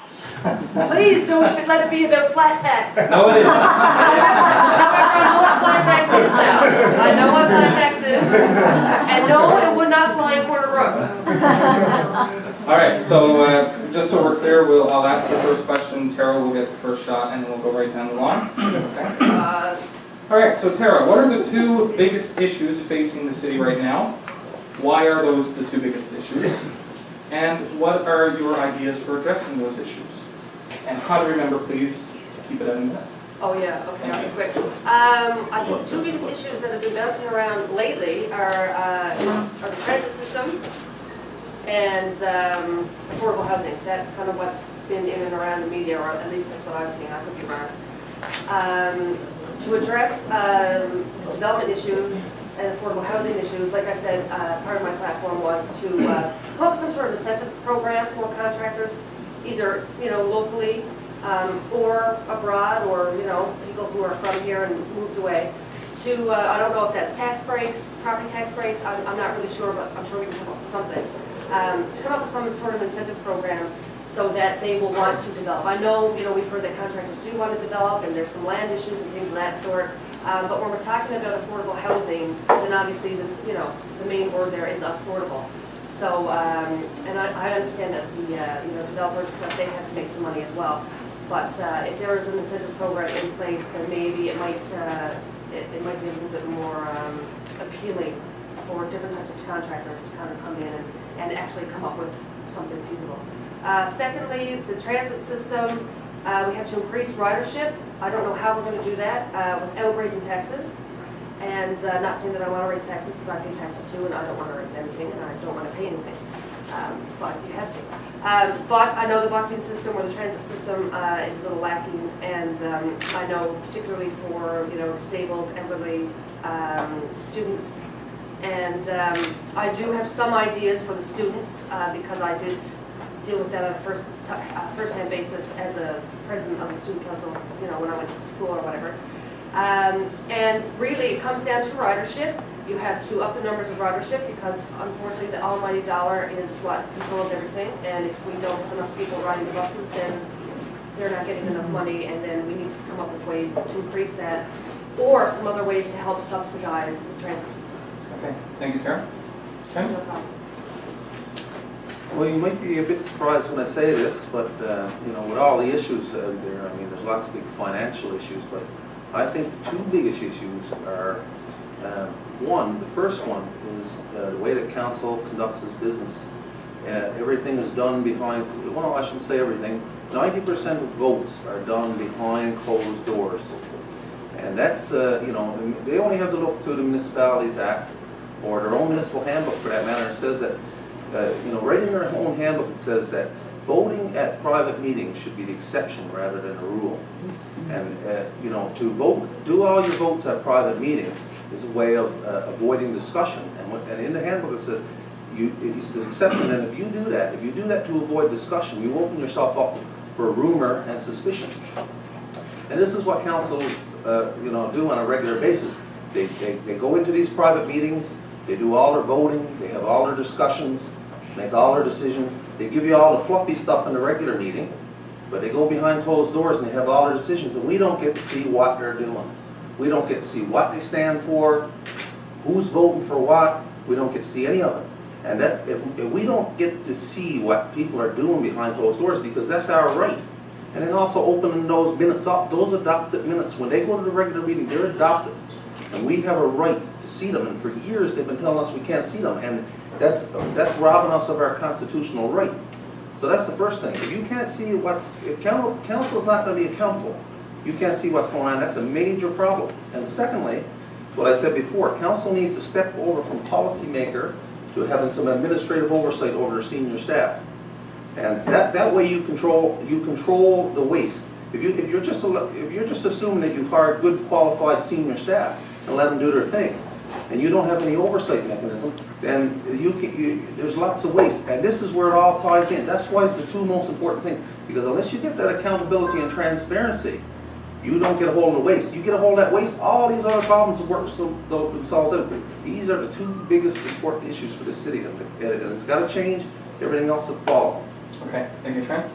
Please don't let it be about flat tax. No, it isn't. However, I know what flat tax is now. I know what flat tax is. And no, it would not fly in Porter Brook. All right, so just so we're clear, I'll ask the first question. Tara will get the first shot, and then we'll go right down the line. Okay. All right, so Tara, what are the two biggest issues facing the city right now? Why are those the two biggest issues? And what are your ideas for addressing those issues? And how to remember, please, to keep it at a minute. Oh yeah, okay, I'll be quick. I think the two biggest issues that have been bouncing around lately are the transit system and affordable housing. That's kind of what's been in and around the media, or at least that's what I've seen. I could be wrong. To address development issues and affordable housing issues, like I said, part of my platform was to come up with some sort of incentive program for contractors, either locally or abroad, or people who are from here and moved away. To I don't know if that's tax breaks, property tax breaks. I'm not really sure, but I'm sure we can come up with something. To come up with some sort of incentive program so that they will want to develop. I know we've heard that contractors do want to develop, and there's some land issues and things of that sort. But when we're talking about affordable housing, then obviously the main word there is affordable. So and I understand that the developers, they have to make some money as well. But if there is an incentive program in place, then maybe it might be a little bit more appealing for different types of contractors to kind of come in and actually come up with something feasible. Secondly, the transit system. We have to increase ridership. I don't know how we're going to do that without raising taxes. And not saying that I want to raise taxes, because I pay taxes too, and I don't want to raise anything, and I don't want to pay anything. But you have to. But I know the busing system or the transit system is a little lacking, and I know particularly for disabled, elderly students. And I do have some ideas for the students because I did deal with that on a first-hand basis as a president of the student council, when I went to school or whatever. And really, it comes down to ridership. You have to up the numbers of ridership because, unfortunately, the almighty dollar is what controls everything. And if we don't have enough people riding the buses, then they're not getting enough money. And then we need to come up with ways to increase that, or some other ways to help subsidize the transit system. Okay, thank you, Tara. Ken? No problem. Well, you might be a bit surprised when I say this, but with all the issues out there, there's lots of big financial issues, but I think the two biggest issues are, the first one is the way that council conducts its business. Everything is done behind, well, I shouldn't say everything, 90% of votes are done behind closed doors. And that's, they only have to look to the Municipalities Act, or their own municipal handbook for that matter. It says that, right in their own handbook, it says that voting at private meetings should be the exception rather than the rule. And, to vote, do all your votes at private meetings is a way of avoiding discussion. And in the handbook it says, it's the exception, and if you do that to avoid discussion, you open yourself up for rumor and suspicion. And this is what councils, do on a regular basis. They go into these private meetings, they do all their voting, they have all their discussions, make all their decisions. They give you all the fluffy stuff in the regular meeting, but they go behind closed doors and they have all their decisions, and we don't get to see what they're doing. We don't get to see what they stand for, who's voting for what. We don't get to see any of it. And that if we don't get to see what people are doing behind closed doors, because that's our right. And then also opening those minutes up, those adopted minutes, when they go to the regular meeting, they're adopted. And we have a right to see them, and for years they've been telling us we can't see them, and that's robbing us of our constitutional right. So that's the first thing. If you can't see if council's not going to be accountable, you can't see what's going on, that's a major problem. And secondly, what I said before, council needs to step over from policymaker to having some administrative oversight over their senior staff. And that way you control the waste. If you're just assuming that you've hired good qualified senior staff and let them do their thing, and you don't have any oversight mechanism, then there's lots of waste. And this is where it all ties in. That's why it's the two most important things. Because unless you get that accountability and transparency, you don't get a hold of the waste. You get a hold of that waste, all these other problems will work themselves out. These are the two biggest important issues for the city, and it's got to change. Everything else will follow. Okay, thank you, Trent.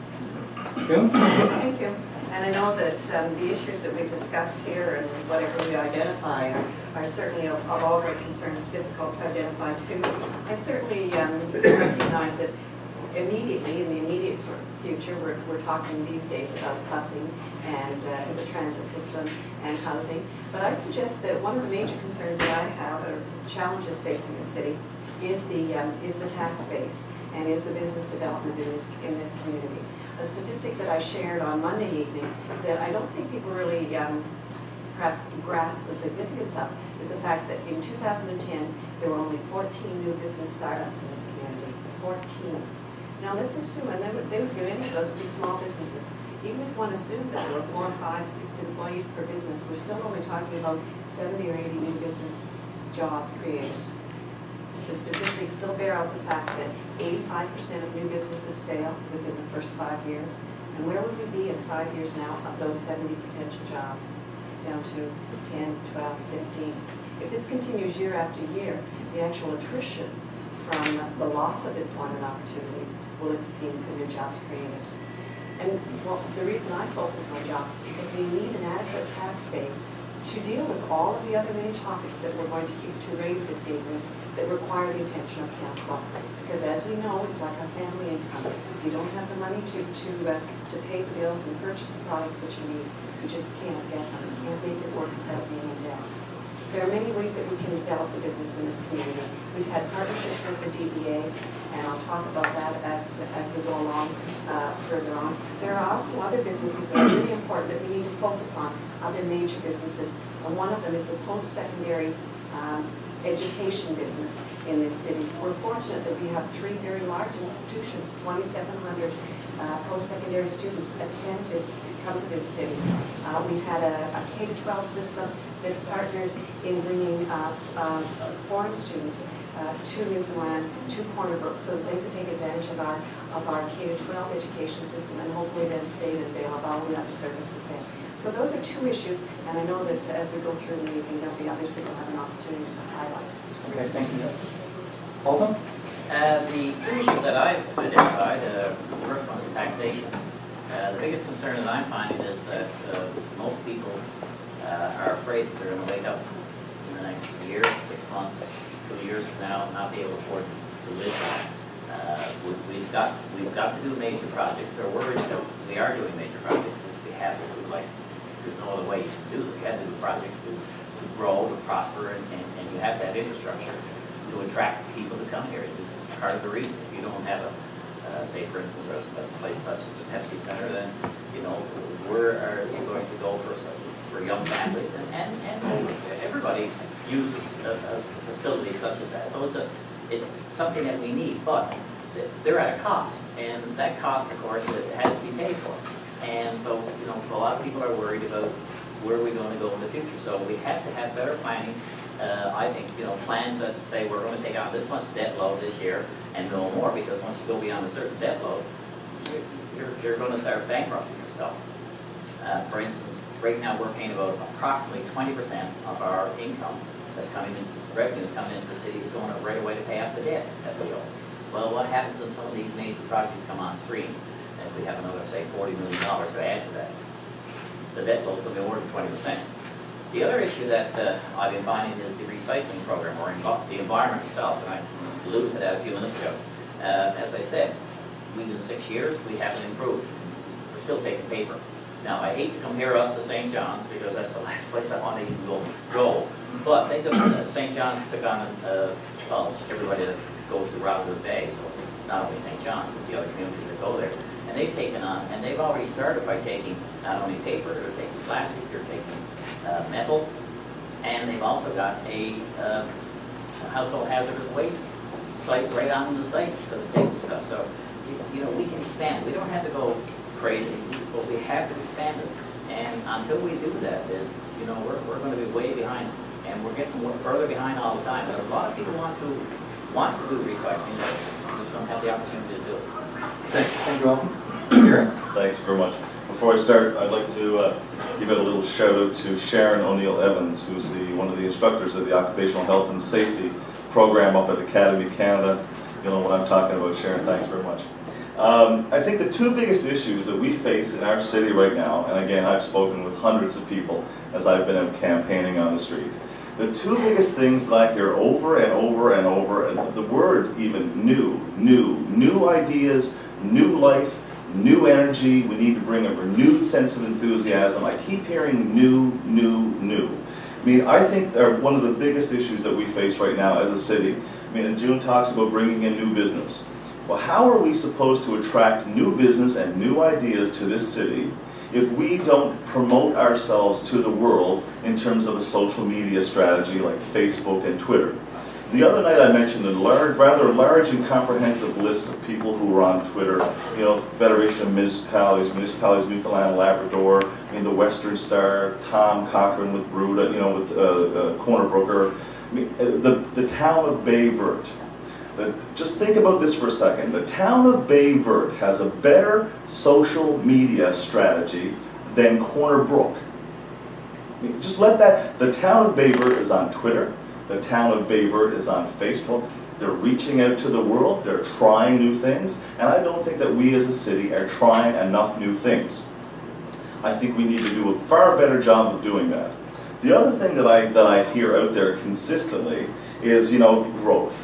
June? Thank you. And I know that the issues that we discuss here and whatever we identify are certainly of all great concern. It's difficult to identify too. I certainly recognize that immediately, in the immediate future, we're talking these days about busing and the transit system and housing. But I'd suggest that one of the major concerns that I have, or challenges facing the city, is the tax base and is the business development in this community. A statistic that I shared on Monday evening that I don't think people really perhaps grasp the significance of is the fact that in 2010 there were only 14 new business startups in this community. 14. Now let's assume, and they would be many of those would be small businesses. Even if one assumed that there were 4, 5, 6 employees per business, we're still only talking about 70 or 80 new business jobs created. The statistics still bear out the fact that 85% of new businesses fail within the first 5 years. And where would we be in 5 years now of those 70 potential jobs? Down to 10, 12, 15. If this continues year after year, the actual attrition from the loss of employment opportunities will exceed the new jobs created. And well, the reason I focus on jobs is because we need an adequate tax base to deal with all of the other many topics that we're going to raise this evening that require the attention of council. Because as we know, it's like a family income. If you don't have the money to pay the bills and purchase the products that you need, you just can't get them. You can't make it work without being in debt. There are many ways that we can develop the business in this community. We've had partnerships with the DBA, and I'll talk about that as we go along further on. There are also other businesses that are really important that we need to focus on, other major businesses. And one of them is the post-secondary education business in this city. We're fortunate that we have 3 very large institutions, 2,700 post-secondary students come to this city. We've had a K-12 system that's partnered in bringing foreign students to Newfoundland, to Corner Brook, so that they could take advantage of our K-12 education system and hopefully then stay that they'll have all the other services there. So those are 2 issues, and I know that as we go through the meeting, there'll be others that will have an opportunity to highlight. Okay, thank you. Alton? The 3 issues that I've identified, the first one is taxation. The biggest concern that I'm finding is that most people are afraid that they're going to wake up in the next year, 6 months, 2 years from now, and not be able to afford to live. We've got to do major projects. They're worried that we are doing major projects, which we have to do. Like, there's no other way to do it. You have to do projects to grow, to prosper, and you have to have infrastructure to attract people to come here. This is part of the reason. If you don't have say for instance, a place such as the Pepsi Center, then where are you going to go for young families and everybody uses a facility such as that. So it's something that we need, but they're at a cost, and that cost, of course, it has to be paid for. And so a lot of people are worried about where are we going to go in the future. So we have to have better planning. I think, plans that say we're going to take on this much debt load this year and no more, because once you go beyond a certain debt load, you're going to start bankrupting yourself. For instance, right now we're paying about approximately 20% of our income that's coming in, revenues coming into the city is going up right away to pay off the debt that we owe. Well, what happens when some of these major projects come on stream? If we have another, say, $40 million to add to that, the debt load is going to be more than 20%. The other issue that I've been finding is the recycling program, or the environment itself, and I alluded to that a few minutes ago. As I said, within 6 years, we haven't improved. We're still taking paper. Now, I hate to compare us to St. John's, because that's the last place I want to even go. But they just, St. John's took on, everybody that goes to Robinwood Bay, so it's not only St. John's, it's the other communities that go there. And they've taken on, and they've already started by taking not only paper, they're taking plastic, they're taking metal, and they've also got a household hazardous waste site right on the site, so they take the stuff. So, we can expand. We don't have to go crazy, but we have to expand it. And until we do that, we're going to be way behind, and we're getting further behind all the time. And a lot of people want to do recycling, but just don't have the opportunity to do it. Thank you, Alton. Gary? Thanks very much. Before I start, I'd like to give a little shout out to Sharon O'Neill Evans, who's one of the instructors of the Occupational Health and Safety program up at Academy Canada. You know what I'm talking about, Sharon. Thanks very much. I think the two biggest issues that we face in our city right now, and again, I've spoken with hundreds of people as I've been out campaigning on the street. The two biggest things that I hear over and over and over, and the word even new ideas, new life, new energy. We need to bring a renewed sense of enthusiasm. I keep hearing new. I mean, I think one of the biggest issues that we face right now as a city, I mean, and June talks about bringing in new business. Well, how are we supposed to attract new business and new ideas to this city if we don't promote ourselves to the world in terms of a social media strategy like Facebook and Twitter? The other night I mentioned a rather large and comprehensive list of people who were on Twitter, you know, Federation of Municipalities, Newfoundland and Labrador, I mean, the Western Star, Tom Cochran with Brewed, you know, with Corner Brooker, I mean, the town of Brewed. Just think about this for a second. The town of Brewed has a better social media strategy than Corner Brook. I mean, just let that, the town of Brewed is on Twitter. The town of Brewed is on Facebook. They're reaching out to the world. They're trying new things. And I don't think that we as a city are trying enough new things. I think we need to do a far better job of doing that. The other thing that I hear out there consistently is, you know, growth.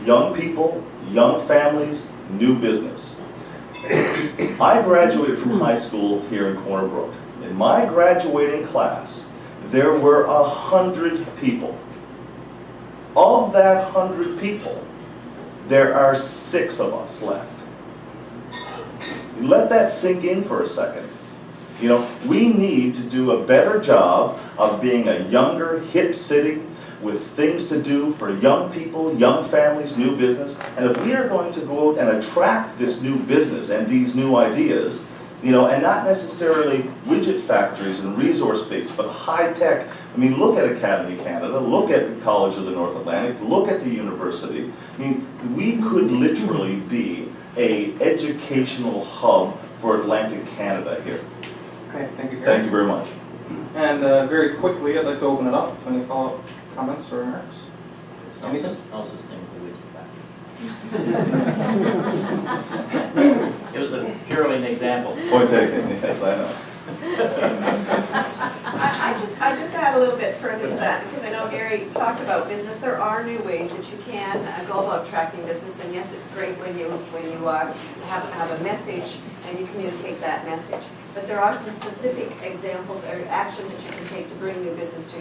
Young people, young families, new business. I graduated from high school here in Corner Brook. In my graduating class, there were 100 people. Of that 100 people, there are 6 of us left. Let that sink in for a second. You know, we need to do a better job of being a younger, hip city with things to do for young people, young families, new business. And if we are going to go out and attract this new business and these new ideas, you know, and not necessarily widget factories and resource-based, but high-tech. I mean, look at Academy Canada, look at College of the North Atlantic, look at the university. I mean, we could literally be an educational hub for Atlantic Canada here. Okay, thank you, Gary. Thank you very much. And very quickly, I'd like to open it up to any follow-up comments or remarks. No such thing as a widget factory. It was purely an example. Point taken, yes, I know. I just add a little bit further to that, because I know Gary talked about business. There are new ways that you can go about attracting business, and yes, it's great when you have a message and you communicate that message. But there are some specific examples or actions that you can take to bring new business to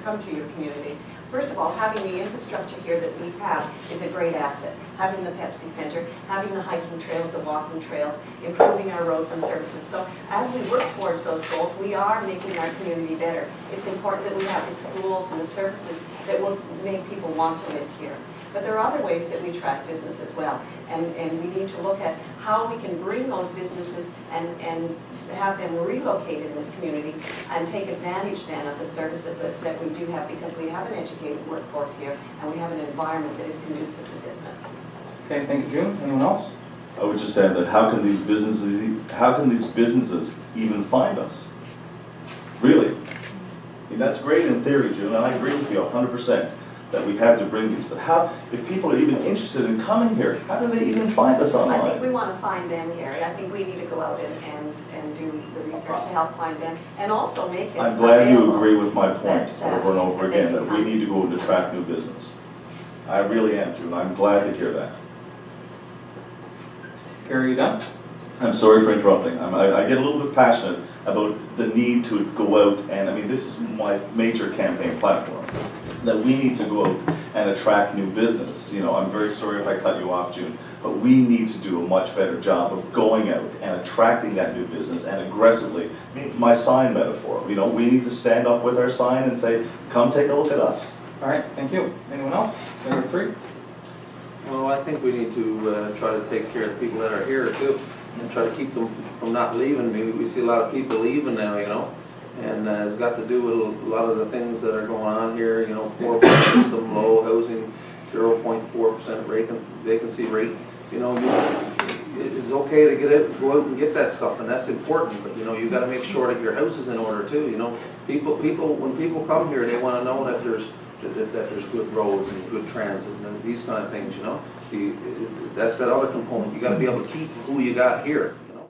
come to your community. First of all, having the infrastructure here that we have is a great asset. Having the Pepsi Center, having the hiking trails, the walking trails, improving our roads and services. So as we work towards those goals, we are making our community better. It's important that we have the schools and the services that will make people want to live here. But there are other ways that we attract business as well. And we need to look at how we can bring those businesses and have them relocated in this community and take advantage then of the services that we do have, because we have an educated workforce here and we have an environment that is conducive to business. Okay, thank you, June. Anyone else? I would just add that how can these businesses even find us? Really? I mean, that's great in theory, June, and I agree with you 100%. That we have to bring these, but how, if people are even interested in coming here, how do they even find us online? I think we want to find them, Gary. I think we need to go out and do the research to help find them, and also make it I'm glad you available agree with my point that, over and over that they again, can that we come. need to go and attract new business. I really am, June. I'm glad to hear that. Gary, you done? I'm sorry for interrupting. I get a little bit passionate about the need to go out, and I mean, this is my major campaign platform, that we need to go out and attract new business. You know, I'm very sorry if I cut you off, June, but we need to do a much better job of going out and attracting that new business and aggressively. I mean, my sign metaphor, you know, we need to stand up with our sign and say, come take a look at us. All right, thank you. Anyone else? Number 3? Well, I think we need to try to take care of people that are here too, and try to keep them from not leaving. Maybe we see a lot of people leaving now, you know, and it's got to do with a lot of the things that are going on here, you know, poor system, low housing, 0.4% vacancy rate. You know, it's okay to go out and get that stuff, and that's important, but you know, you got to make sure that your house is in order too. You know, people when people come here, they want to know that there's that there's good roads and good transit and these kind of things, you know? That's that other component, you gotta be able to keep who you got here.